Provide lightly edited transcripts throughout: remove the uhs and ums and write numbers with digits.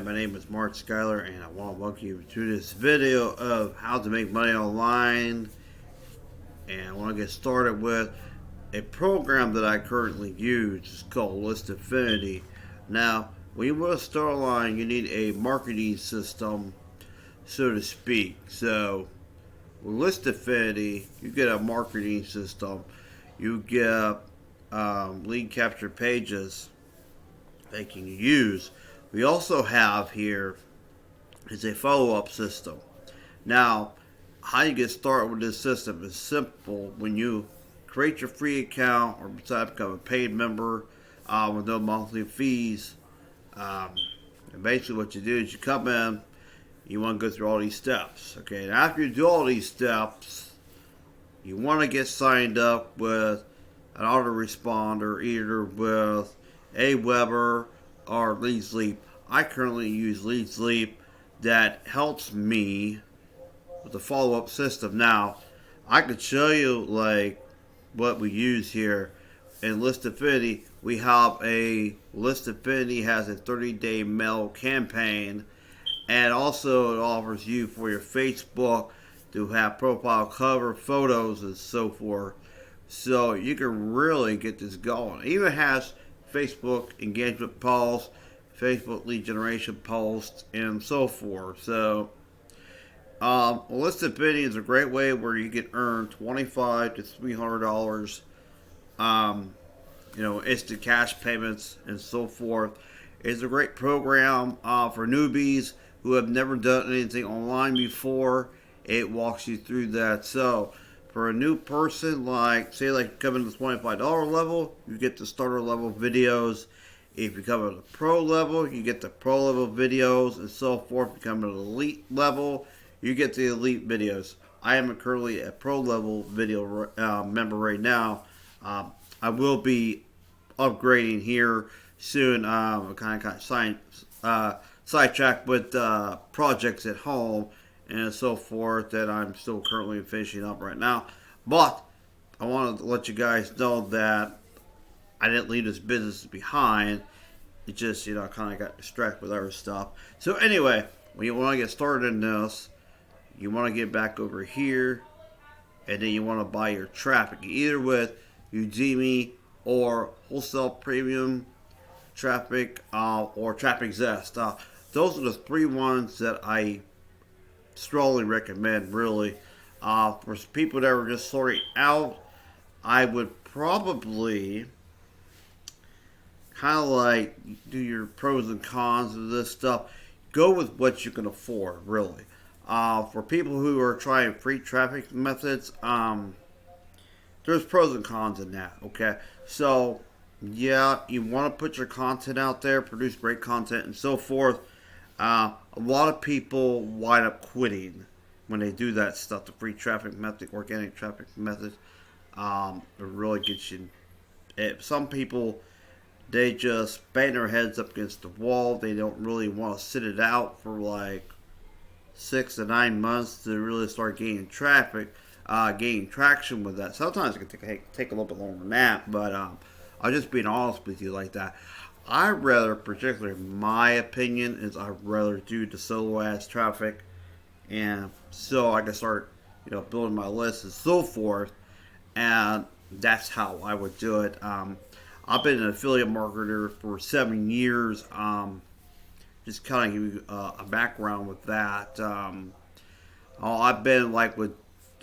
Hi, my name is Mark Schuyler, and I want to welcome you to this video of how to make money online. And I want to get started with a program that I currently use. It's called List Affinity. Now, when you want to start online, you need a marketing system, so to speak. So, with List Affinity, you get a marketing system. You get lead capture pages they can use. We also have here is a follow-up system. Now, how you get started with this system is simple. When you create your free account or decide to become a paid member with no monthly fees, and basically what you do is you come in, you want to go through all these steps. Okay, and after you do all these steps, you want to get signed up with an autoresponder, either with Aweber or LeadSleep. I currently use LeadSleep. That helps me with the follow-up system. Now, I could show you like what we use here in List Affinity. We have a List Affinity has a 30-day mail campaign, and also it offers you for your Facebook to have profile cover photos and so forth. So you can really get this going. It even has Facebook engagement polls, Facebook lead generation posts, and so forth. So, List Affinity is a great way where you can earn $25 to $300. Instant cash payments and so forth. It's a great program for newbies who have never done anything online before. It walks you through that. So, for a new person, like coming to the $25 level, you get the starter level videos. If you come at the pro level, you get the pro level videos and so forth. If you come at the elite level, you get the elite videos. I am currently a pro level video member right now. I will be upgrading here soon. I'm kind of sidetracked with projects at home and so forth that I'm still currently finishing up right now. But I wanted to let you guys know that I didn't leave this business behind. It just, I kind of got distracted with other stuff. So anyway, when you want to get started in this, you want to get back over here, and then you want to buy your traffic, either with Udemy or Wholesale Premium Traffic or Traffic Zest. Those are the three ones that I strongly recommend, really. For people that are just sorting out, I would probably kind of like do your pros and cons of this stuff. Go with what you can afford, really. For people who are trying free traffic methods, there's pros and cons in that, okay? So, yeah, you want to put your content out there, produce great content, and so forth. A lot of people wind up quitting when they do that stuff, the free traffic method, organic traffic method. It really gets you. Some people, they just bang their heads up against the wall. They don't really want to sit it out for like 6 to 9 months to really start gaining traffic, gaining traction with that. Sometimes it can take a little bit longer than that, but I'm just being honest with you like that. I rather, particularly my opinion, is I'd rather do the solo ads traffic, and so I can start, building my list and so forth, and that's how I would do it. I've been an affiliate marketer for 7 years. Just kind of give you a background with that. I've been like with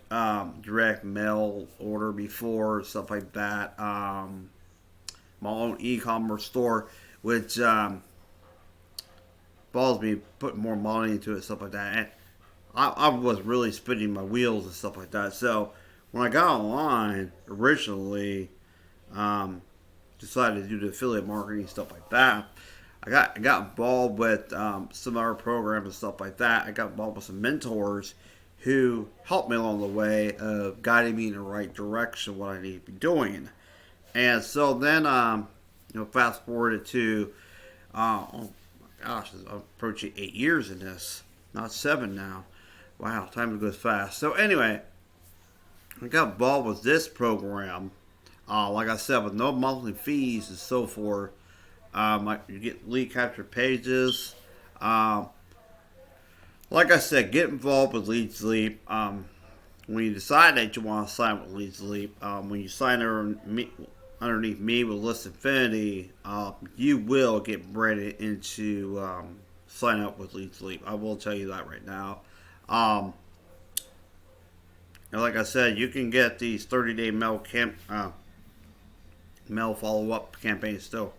direct mail order before, stuff like that. My own e-commerce store, which balls me putting more money into it, stuff like that. And I was really spinning my wheels and stuff like that. So when I got online originally, decided to do the affiliate marketing stuff like that. I got involved with some other programs and stuff like that. I got involved with some mentors who helped me along the way of guiding me in the right direction, what I need to be doing. And so then, fast forwarded to, oh my gosh, I'm approaching 8 years in this, not 7 now. Wow, time goes fast. So anyway, I got involved with this program. Like I said, with no monthly fees and so forth. You get lead capture pages. Um, like I said, get involved with Lead Sleep. When you decide that you want to sign with Lead Sleep, when you sign underneath me with List Infinity, you will get ready into sign up with Lead Sleep. I will tell you that right now. Um, and like I said, you can get these 30-day mail follow up campaigns still,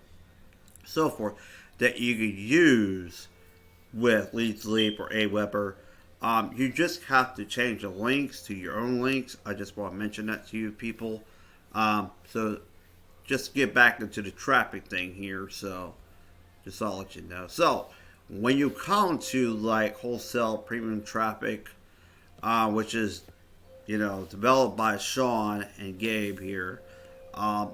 so forth, that you could use with Lead Sleep or Aweber. You just have to change the links to your own links. I just want to mention that to you people. So just get back into the traffic thing here. So just I'll let you know. So when you come to like wholesale premium traffic, which is developed by Sean and Gabe here. I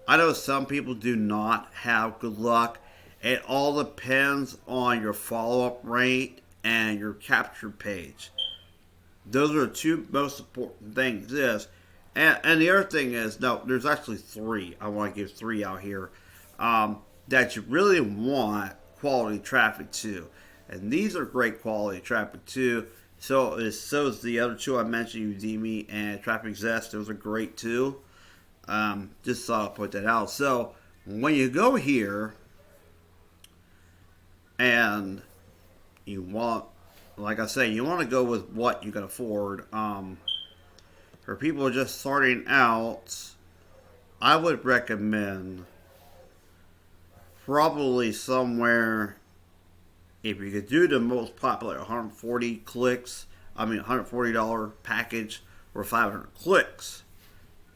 know some people do not have good luck. It all depends on your follow up rate and your capture page. Those are the two most important things. And the other thing is, no, there's actually three. I want to give three out here that you really want quality traffic to. And these are great quality traffic too. So is the other two I mentioned, Udemy and Traffic Zest. Those are great too. Just thought I'd put that out. So when you go here and you want, like I say, you want to go with what you can afford. For people just starting out, I would recommend probably somewhere, if you could do the most popular 140 clicks, $140 package or 500 clicks,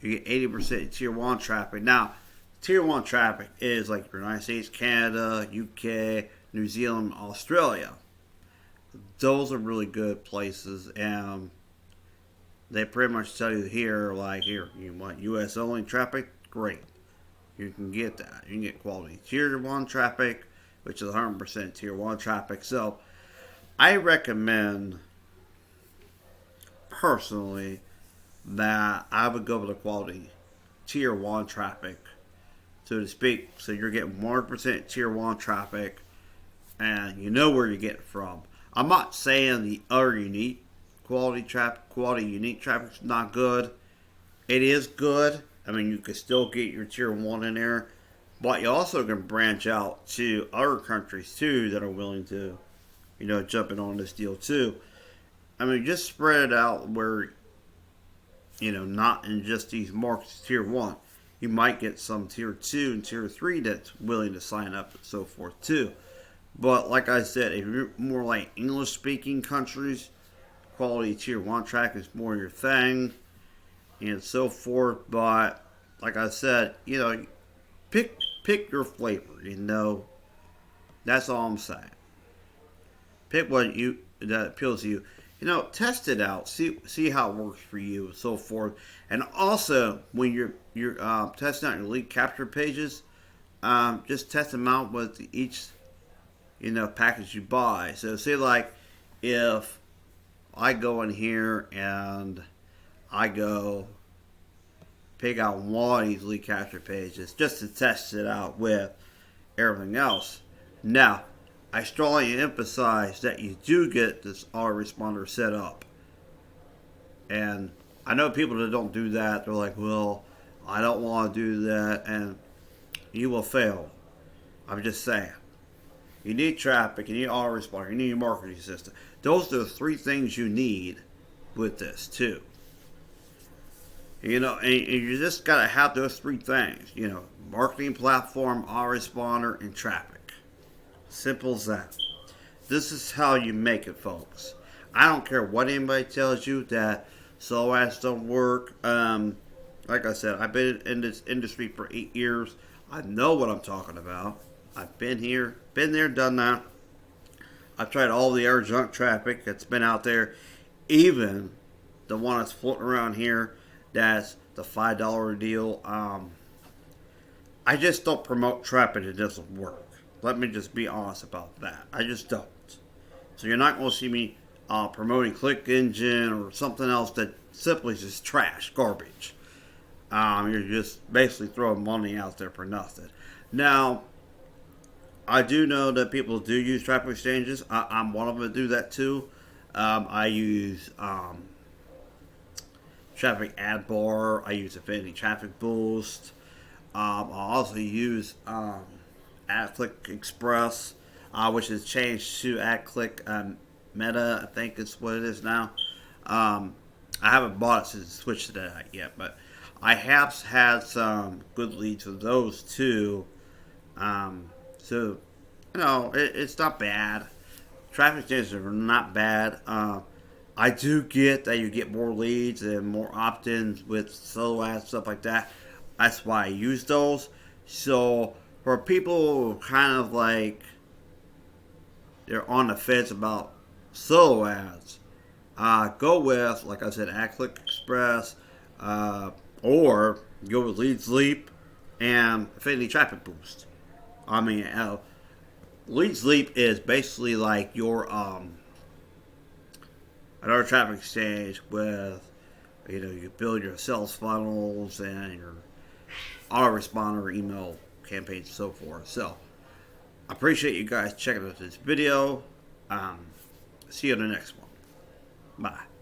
you get 80% tier 1 traffic. Now, tier 1 traffic is like the United States, Canada, UK, New Zealand, Australia. Those are really good places, and they pretty much tell you here, like here, you want US only traffic? Great. You can get that. You can get quality tier 1 traffic, which is 100% tier 1 traffic. So, I recommend, personally, that I would go with the quality tier 1 traffic, so to speak. So you're getting 100% tier 1 traffic, and you know where you get it from. I'm not saying the other unique quality unique traffic is not good. It is good. I mean, you can still get your tier 1 in there, but you also can branch out to other countries too that are willing to, jump in on this deal too. I mean, just spread it out where, not in just these markets tier 1. You might get some tier 2 and tier 3 that's willing to sign up and so forth too. But like I said, if you're more like English speaking countries, quality tier 1 track is more your thing and so forth. But like I said, pick your flavor, That's all I'm saying. Pick what that appeals to you. Test it out. See how it works for you and so forth. And also when you're testing out your lead capture pages, just test them out with each package you buy. So say like if I go in here and I go pick out one of these lead capture pages just to test it out with everything else. Now, I strongly emphasize that you do get this autoresponder set up. And I know people that don't do that, they're like, well, I don't want to do that, and you will fail. I'm just saying. You need traffic, you need autoresponder, you need your marketing system. Those are the three things you need with this too. And you just gotta have those three things. Marketing platform, autoresponder, and traffic. Simple as that. This is how you make it, folks. I don't care what anybody tells you that slow ads don't work. Like I said, I've been in this industry for 8 years. I know what I'm talking about. I've been here, been there, done that. I've tried all the air junk traffic that's been out there. Even the one that's floating around here, that's the $5 deal. I just don't promote traffic that doesn't work. Let me just be honest about that. I just don't. So you're not going to see me promoting Click Engine or something else that simply is just trash, garbage. You're just basically throwing money out there for nothing. Now, I do know that people do use traffic exchanges. I'm one of them that do that too. I use Traffic Ad Bar. I use Affinity Traffic Boost. I also use AdClick Express, which has changed to AdClick Meta. I think is what it is now. I haven't bought it since it switched to that yet, but I have had some good leads with those too. So, it's not bad. Traffic exchanges are not bad. I do get that you get more leads and more opt-ins with solo ads, stuff like that. That's why I use those. So, for people who kind of like, they're on the fence about solo ads, go with, like I said, AdClick Express, or go with Lead Sleep and Affinity Traffic Boost. I mean, Lead Sleep is basically like your another traffic exchange with, you build your sales funnels and your autoresponder email campaigns and so forth. So I appreciate you guys checking out this video. See you in the next one. Bye.